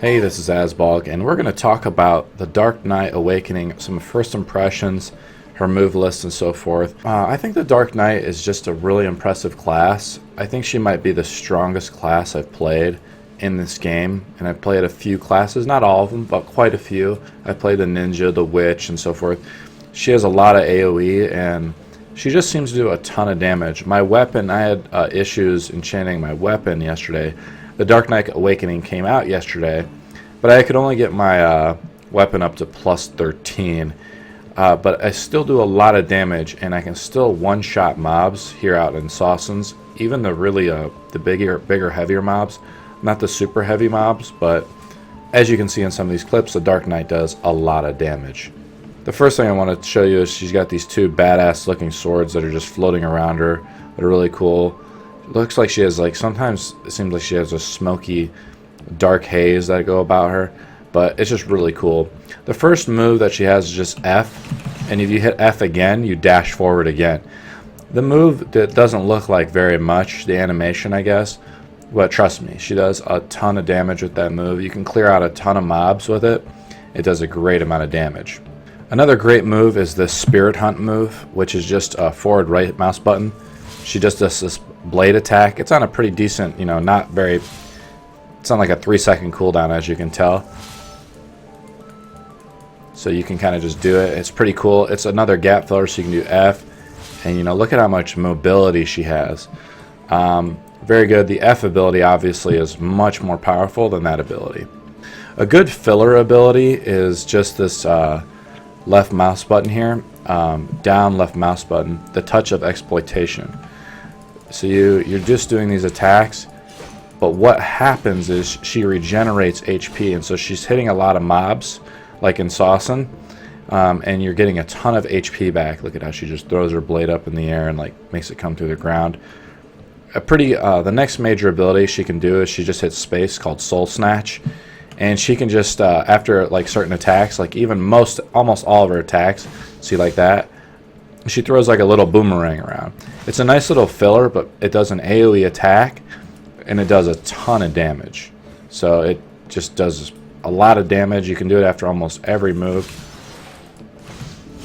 Hey, this is Azbolg, and we're going to talk about the Dark Knight Awakening, some first impressions, her move list, and so forth. I think the Dark Knight is just a really impressive class. I think she might be the strongest class I've played in this game, and I've played a few classes, not all of them, but quite a few. I played the Ninja, the Witch, and so forth. She has a lot of AoE, and she just seems to do a ton of damage. My weapon, I had issues enchanting my weapon yesterday. The Dark Knight Awakening came out yesterday, but I could only get my weapon up to plus 13. But I still do a lot of damage, and I can still one-shot mobs here out in Sawsons. Even the really the bigger, heavier mobs, not the super heavy mobs, but as you can see in some of these clips, the Dark Knight does a lot of damage. The first thing I want to show you is she's got these two badass-looking swords that are just floating around her. They're really cool. Looks like she has, like, sometimes it seems like she has a smoky dark haze that go about her, but it's just really cool. The first move that she has is just F, and if you hit F again, you dash forward again. The move that doesn't look like very much, the animation I guess, but trust me, she does a ton of damage with that move. You can clear out a ton of mobs with it. It does a great amount of damage. Another great move is the Spirit Hunt move, which is just a forward right mouse button. She just does this blade attack. It's on a pretty decent, it's on like a 3-second cooldown, as you can tell. So you can kind of just do it. It's pretty cool. It's another gap filler, so you can do F. And look at how much mobility she has. Very good. The F ability obviously is much more powerful than that ability. A good filler ability is just this left mouse button here. Down left mouse button. The touch of exploitation. So you're just doing these attacks, but what happens is she regenerates HP, and so she's hitting a lot of mobs, like in Sawson, and you're getting a ton of HP back. Look at how she just throws her blade up in the air and like makes it come through the ground. The next major ability she can do is she just hits space, called Soul Snatch, and she can just after like certain attacks, like even almost all of her attacks, see like that. She throws like a little boomerang around. It's a nice little filler, but it does an AoE attack, and it does a ton of damage. So it just does a lot of damage. You can do it after almost every move.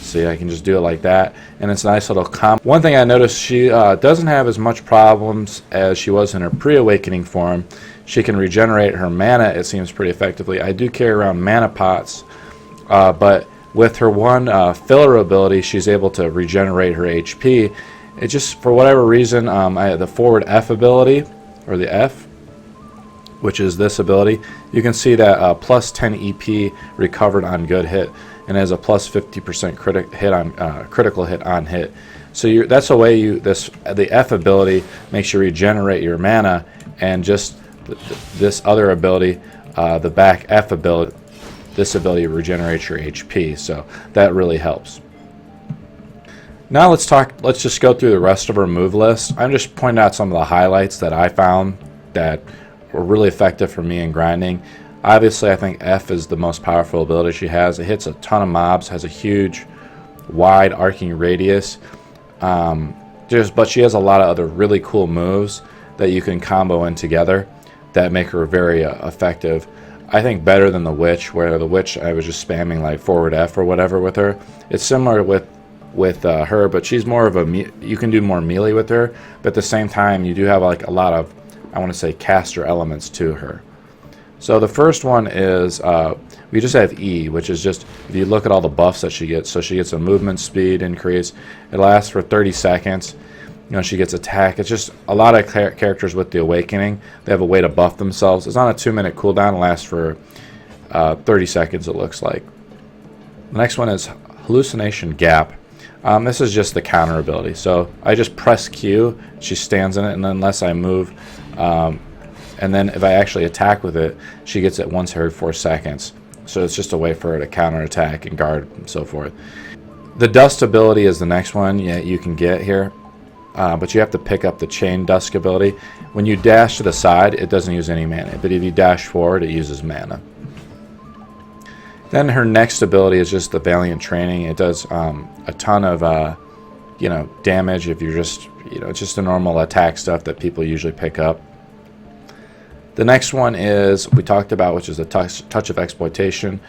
See, I can just do it like that, and it's a nice little combo. One thing I noticed, she doesn't have as much problems as she was in her pre-awakening form. She can regenerate her mana, it seems, pretty effectively. I do carry around mana pots, but with her one filler ability, she's able to regenerate her HP. It just, for whatever reason, the forward F ability, or the F, which is this ability, you can see that plus 10 EP recovered on good hit, and has a plus 50% critical hit on hit. So that's the way the F ability makes you regenerate your mana, and just this other ability, the back F ability, this ability regenerates your HP, so that really helps. Now let's just go through the rest of her move list. I'm just pointing out some of the highlights that I found that were really effective for me in grinding. Obviously, I think F is the most powerful ability she has. It hits a ton of mobs, has a huge, wide arcing radius. But she has a lot of other really cool moves that you can combo in together that make her very effective. I think better than the Witch, where the Witch I was just spamming like forward F or whatever with her. It's similar with her, but she's more of you can do more melee with her, but at the same time you do have like a lot of, I want to say, caster elements to her. So the first one is we just have E, which is just, if you look at all the buffs that she gets, so she gets a movement speed increase. It lasts for 30 seconds. She gets attack. It's just a lot of characters with the Awakening. They have a way to buff themselves. It's on a 2-minute cooldown. It lasts for 30 seconds, it looks like. The next one is Hallucination Gap. This is just the counter ability. So I just press Q, she stands in it, and unless I move, and then if I actually attack with it, she gets it once every 4 seconds. So it's just a way for her to counter attack and guard and so forth. The Dust ability is the next one you can get here. But you have to pick up the Chain Dusk ability. When you dash to the side, it doesn't use any mana, but if you dash forward, it uses mana. Then her next ability is just the Valiant Training. It does a ton of damage if you're just it's just the normal attack stuff that people usually pick up. The next one is we talked about, which is the touch of exploitation.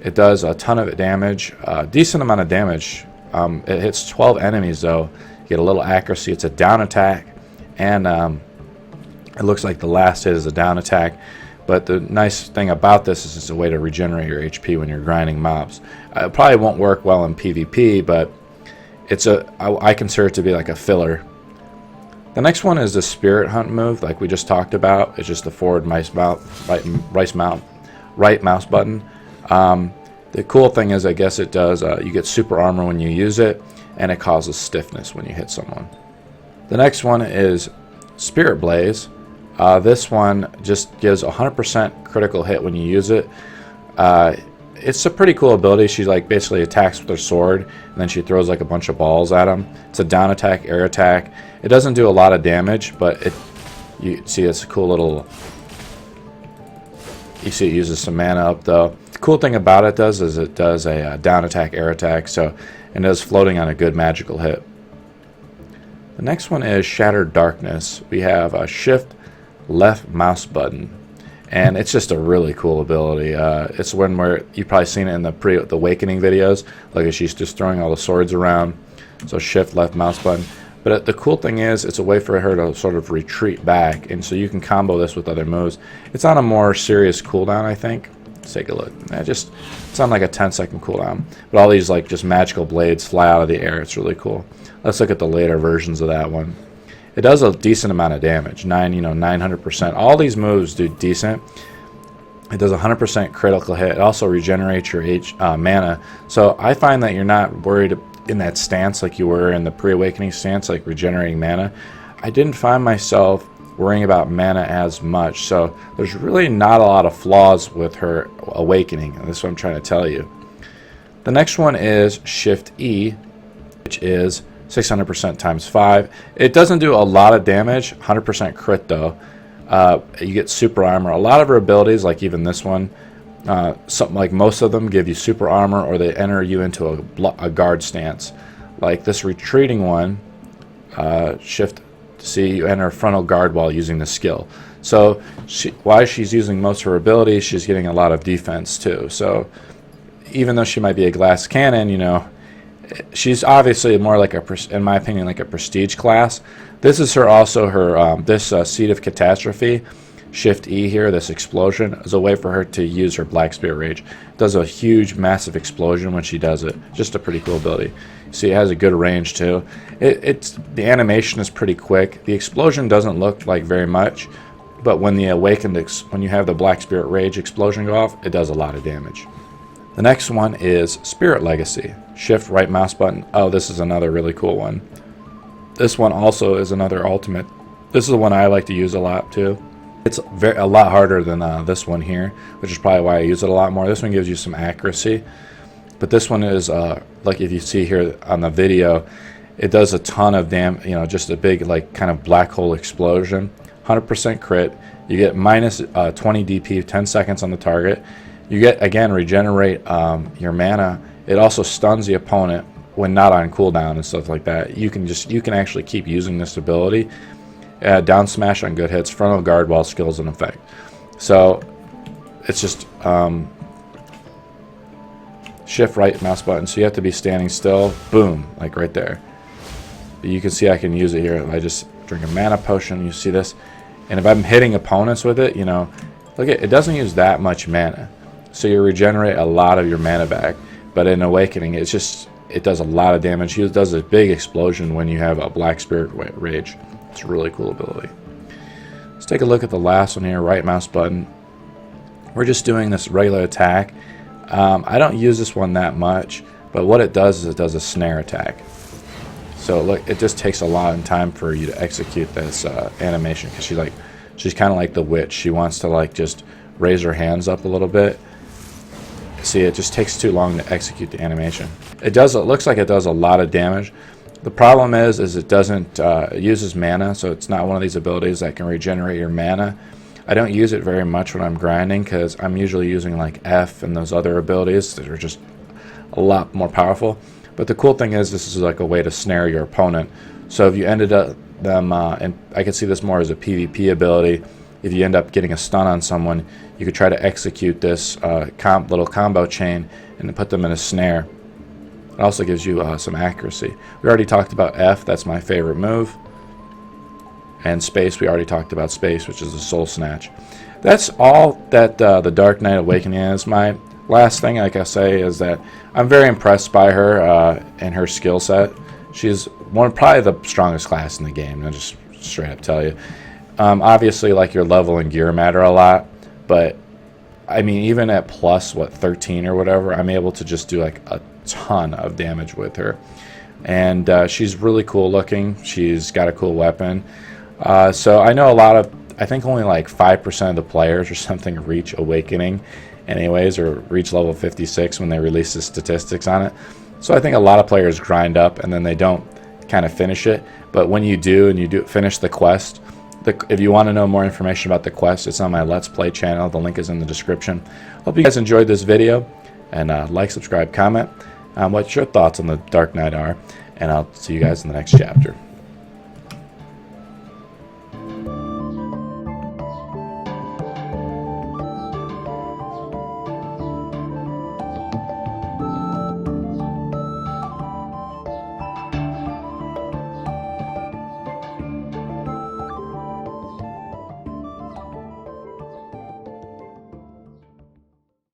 It does a ton of damage, decent amount of damage. It hits 12 enemies though. You get a little accuracy. It's a down attack, and it looks like the last hit is a down attack. But the nice thing about this is it's a way to regenerate your HP when you're grinding mobs. It probably won't work well in PvP, but I consider it to be like a filler. The next one is the Spirit Hunt move, like we just talked about. It's just the forward right mouse button. The cool thing is, I guess it does, you get super armor when you use it, and it causes stiffness when you hit someone. The next one is Spirit Blaze. This one just gives 100% critical hit when you use it. It's a pretty cool ability. She like basically attacks with her sword, and then she throws like a bunch of balls at him. It's a down attack, air attack. It doesn't do a lot of damage, but you see it's a cool little. You see it uses some mana up though. The cool thing about it is it does a down attack, air attack, so it does floating on a good magical hit. The next one is Shattered Darkness. We have a shift left mouse button, and it's just a really cool ability. It's one where you've probably seen it in the Awakening videos, like she's just throwing all the swords around. So shift left mouse button. But the cool thing is it's a way for her to sort of retreat back, and so you can combo this with other moves. It's on a more serious cooldown, I think. Let's take a look. It's on like a 10-second cooldown, but all these like just magical blades fly out of the air. It's really cool. Let's look at the later versions of that one. It does a decent amount of damage, 900%. All these moves do decent. It does 100% critical hit. It also regenerates your mana. So I find that you're not worried in that stance like you were in the pre-awakening stance, like regenerating mana. I didn't find myself worrying about mana as much. So there's really not a lot of flaws with her awakening, and this is what I'm trying to tell you. The next one is Shift E, which is 600% times 5. It doesn't do a lot of damage, 100% crit though. You get super armor. A lot of her abilities, like even this one, something like most of them give you super armor, or they enter you into a guard stance. Like this retreating one, Shift C, you enter frontal guard while using the skill. So while she's using most of her abilities, she's getting a lot of defense too. So even though she might be a glass cannon, she's obviously more like in my opinion, like a prestige class. This is this Seed of Catastrophe. Shift E here, this explosion, is a way for her to use her Black Spirit Rage. It does a huge, massive explosion when she does it. Just a pretty cool ability. See, it has a good range too. The animation is pretty quick. The explosion doesn't look like very much, but when when you have the Black Spirit Rage explosion go off, it does a lot of damage. The next one is Spirit Legacy. Shift right mouse button. Oh, this is another really cool one. This one also is another ultimate. This is the one I like to use a lot too. It's a lot harder than this one here, which is probably why I use it a lot more. This one gives you some accuracy, but this one is like if you see here on the video, it does a ton of damage. Just a big like kind of black hole explosion. 100% crit. You get minus 20 DP, 10 seconds on the target. You get, again, regenerate your mana. It also stuns the opponent when not on cooldown and stuff like that. You can actually keep using this ability. Down smash on good hits, frontal guard while skills in effect. So it's just shift right mouse button. So you have to be standing still. Boom, like right there. But you can see I can use it here. I just drink a mana potion. You see this, and if I'm hitting opponents with it, look at it doesn't use that much mana. So you regenerate a lot of your mana back. But in Awakening, it does a lot of damage. It does a big explosion when you have a Black Spirit Rage. It's a really cool ability. Let's take a look at the last one here, right mouse button. We're just doing this regular attack. I don't use this one that much, but what it does is it does a Snare Attack. So look, it just takes a lot of time for you to execute this animation, because she's kind of like the witch. She wants to just raise her hands up a little bit. See, it just takes too long to execute the animation. It looks like it does a lot of damage. The problem is it doesn't it uses mana, so it's not one of these abilities that can regenerate your mana. I don't use it very much when I'm grinding, because I'm usually using like F and those other abilities that are just a lot more powerful. But the cool thing is this is like a way to snare your opponent. So if you ended up them, and I can see this more as a PvP ability, if you end up getting a stun on someone, you could try to execute this little combo chain and put them in a snare. It also gives you some accuracy. We already talked about F, that's my favorite move. And space, we already talked about space, which is the soul snatch. That's all that the Dark Knight Awakening is. My last thing, like I say, is that I'm very impressed by her and her skill set. She's probably the strongest class in the game, I'll just straight up tell you. Obviously, like, your level and gear matter a lot, but I mean, even at plus, what, 13 or whatever, I'm able to just do like a ton of damage with her. And she's really cool looking. She's got a cool weapon. So I know I think only like 5% of the players or something reach Awakening anyways, or reach level 56 when they release the statistics on it. So I think a lot of players grind up and then they don't kind of finish it. But when you do, and you do finish the quest, if you want to know more information about the quest, it's on my Let's Play channel. The link is in the description. Hope you guys enjoyed this video, and like, subscribe, comment what your thoughts on the Dark Knight are, and I'll see you guys in the next chapter.